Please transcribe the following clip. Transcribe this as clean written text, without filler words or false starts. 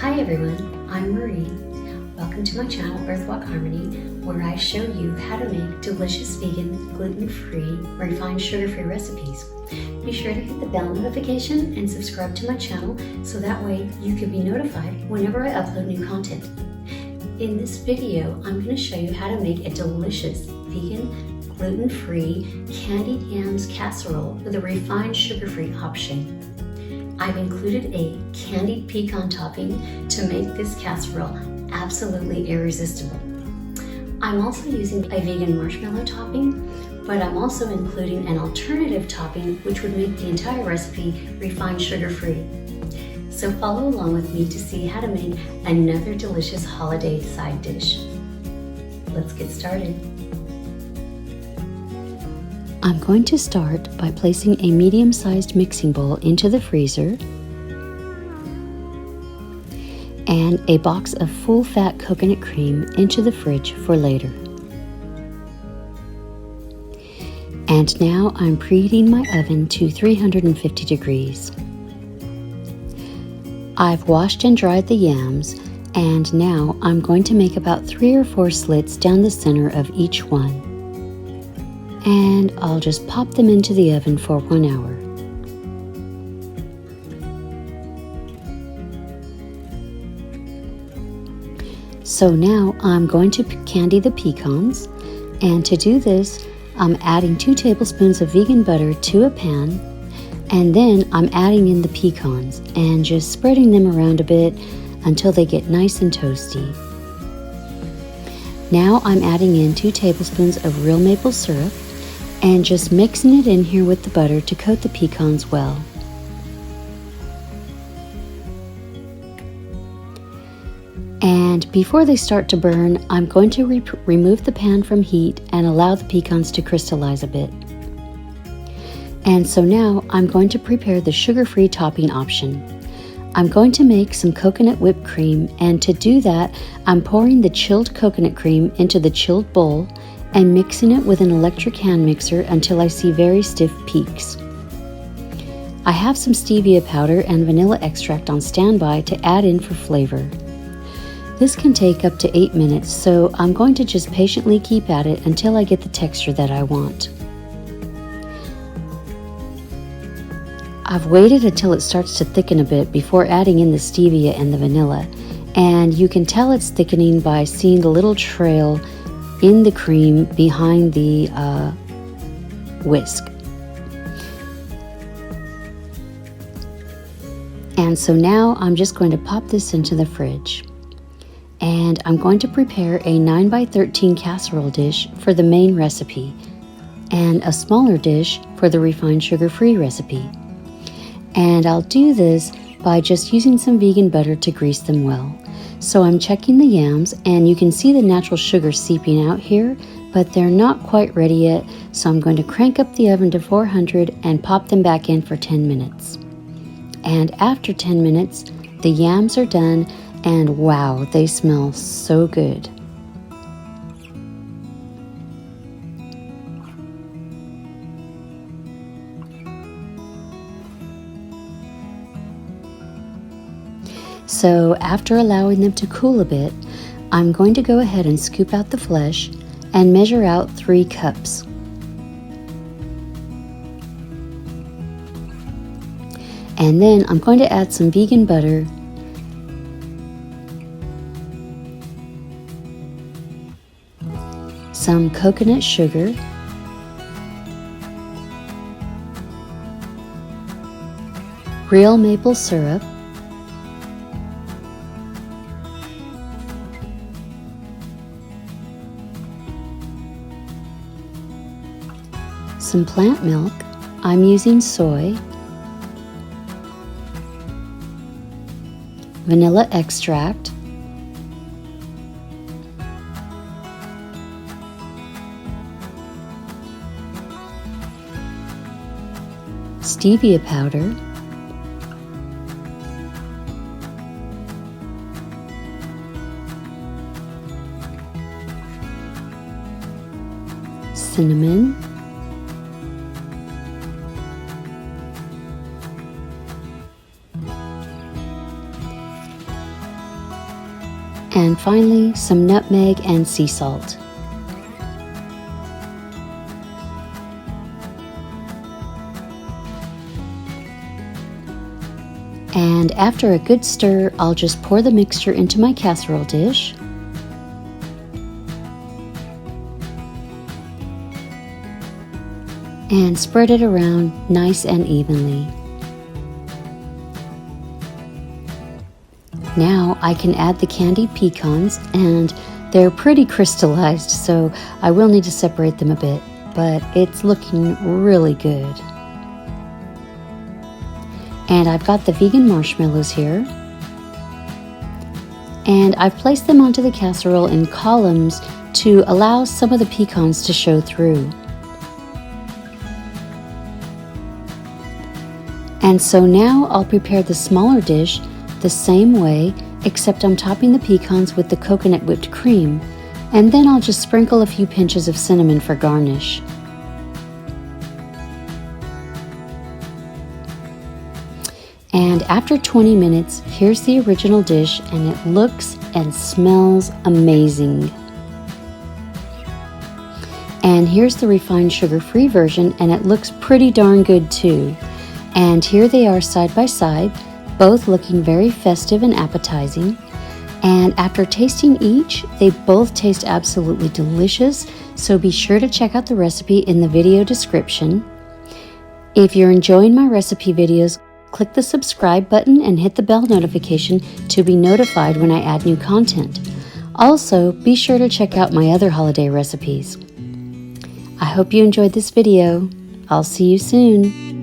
Hi everyone, I'm Marie. Welcome to my channel Earthwalkharmony, where I show you how to make delicious vegan, gluten-free, refined sugar-free recipes. Be sure to hit the bell notification and subscribe to my channel so that way you can be notified whenever I upload new content. In this video, I'm going to show you how to make a delicious vegan, gluten-free candied yams casserole with a refined sugar-free option. I've included a candied pecan topping to make this casserole absolutely irresistible. I'm also using a vegan marshmallow topping, but I'm also including an alternative topping which would make the entire recipe refined sugar-free. So follow along with me to see how to make another delicious holiday side dish. Let's get started. I'm going to start by placing a medium-sized mixing bowl into the freezer and a box of full-fat coconut cream into the fridge for later. And now I'm preheating my oven to 350 degrees. I've washed and dried the yams, and now I'm going to make about 3 or 4 slits down the center of each one. And I'll just pop them into the oven for 1 hour. So now I'm going to candy the pecans, and to do this I'm adding 2 tablespoons of vegan butter to a pan, and then I'm adding in the pecans and just spreading them around a bit until they get nice and toasty. Now I'm adding in 2 tablespoons of real maple syrup and just mixing it in here with the butter to coat the pecans well. And before they start to burn, I'm going to remove the pan from heat and allow the pecans to crystallize a bit. And so now I'm going to prepare the sugar-free topping option. I'm going to make some coconut whipped cream, and to do that, I'm pouring the chilled coconut cream into the chilled bowl and mixing it with an electric hand mixer until I see very stiff peaks. I have some stevia powder and vanilla extract on standby to add in for flavor. This can take up to 8 minutes, so I'm going to just patiently keep at it until I get the texture that I want. I've waited until it starts to thicken a bit before adding in the stevia and the vanilla, and you can tell it's thickening by seeing the little trail in the cream behind the whisk. And so now I'm just going to pop this into the fridge. And I'm going to prepare a 9x13 casserole dish for the main recipe and a smaller dish for the refined sugar-free recipe. And I'll do this by just using some vegan butter to grease them well. So I'm checking the yams, and you can see the natural sugar seeping out here, but they're not quite ready yet, so I'm going to crank up the oven to 400 and pop them back in for 10 minutes. And after 10 minutes, the yams are done, and wow, they smell so good. So after allowing them to cool a bit, I'm going to go ahead and scoop out the flesh and measure out 3 cups. And then I'm going to add some vegan butter, some coconut sugar, real maple syrup, some plant milk. I'm using soy, vanilla extract, stevia powder, cinnamon, And finally, some nutmeg and sea salt. And after a good stir, I'll just pour the mixture into my casserole dish. And spread it around nice and evenly. Now I can add the candied pecans, and they're pretty crystallized, so I will need to separate them a bit, but it's looking really good. And I've got the vegan marshmallows here. And I've placed them onto the casserole in columns to allow some of the pecans to show through. And so now I'll prepare the smaller dish the same way, except I'm topping the pecans with the coconut whipped cream, and then I'll just sprinkle a few pinches of cinnamon for garnish. And after 20 minutes, here's the original dish, and it looks and smells amazing. And here's the refined sugar-free version, and it looks pretty darn good too. And here they are side by side, both looking very festive and appetizing. And after tasting each, they both taste absolutely delicious, so be sure to check out the recipe in the video description. If you're enjoying my recipe videos, click the subscribe button and hit the bell notification to be notified when I add new content. Also, be sure to check out my other holiday recipes. I hope you enjoyed this video. I'll see you soon.